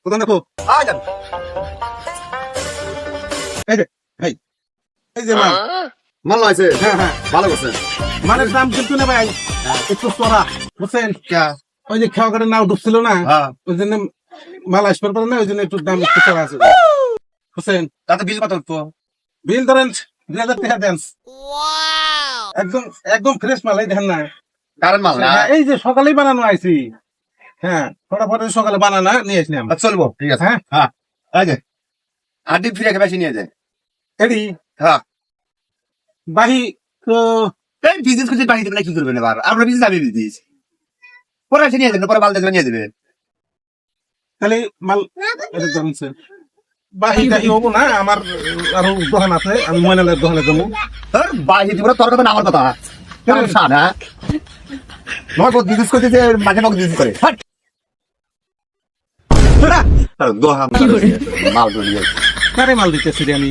কোথায় দেখো এই যে ভাই এই যে মাল মাল আছে হ্যাঁ হ্যাঁ ভালো করছেন মালের দাম কিন্তু না ভাই একটু চড়া বুঝছেন ওই যে খাওয়া করে নাও ডুবছিল না হ্যাঁ ওই জন্য মাল আসবার পরে না ওই জন্য একটু দাম একটু চড়া আছে বুঝছেন তাতে বিল কত তো বিল ধরেন 2000 টাকা দেন একদম একদম ফ্রেশ মাল এই দেখেন না কারণ মাল না হ্যাঁ, এই যে সকালেই বানানো আইছি হ্যাঁ ফটাফট সকালে বানানা নিয়ে আসলাম চলবো ঠিক আছে হ্যাঁ হ্যাঁ এই যে আড্ডি ফিরে বেশি নিয়ে যায় এডি হ্যাঁ বাহি তো এই বিজনেস করতে বাকি দেবে কি করবেন এবার আমরা বিজনেস আমি বিজনেস পরে এসে নিয়ে যাবেন পরে মাল দেখবেন নিয়ে যাবেন খালি মাল এটা জানছে বাহি টাহি হবো না আমার আরো দোকান আছে আমি ময়নালের দোকানে যাবো তোর বাকি দিব তোর কথা না আমার কথা কেন সানা নয় বহুত বিজনেস করতে যে মাঝে মাঝে বিজনেস করে হাট তার দোহান মাল ধরিয়ে কারে মাল দিতেছি রে আমি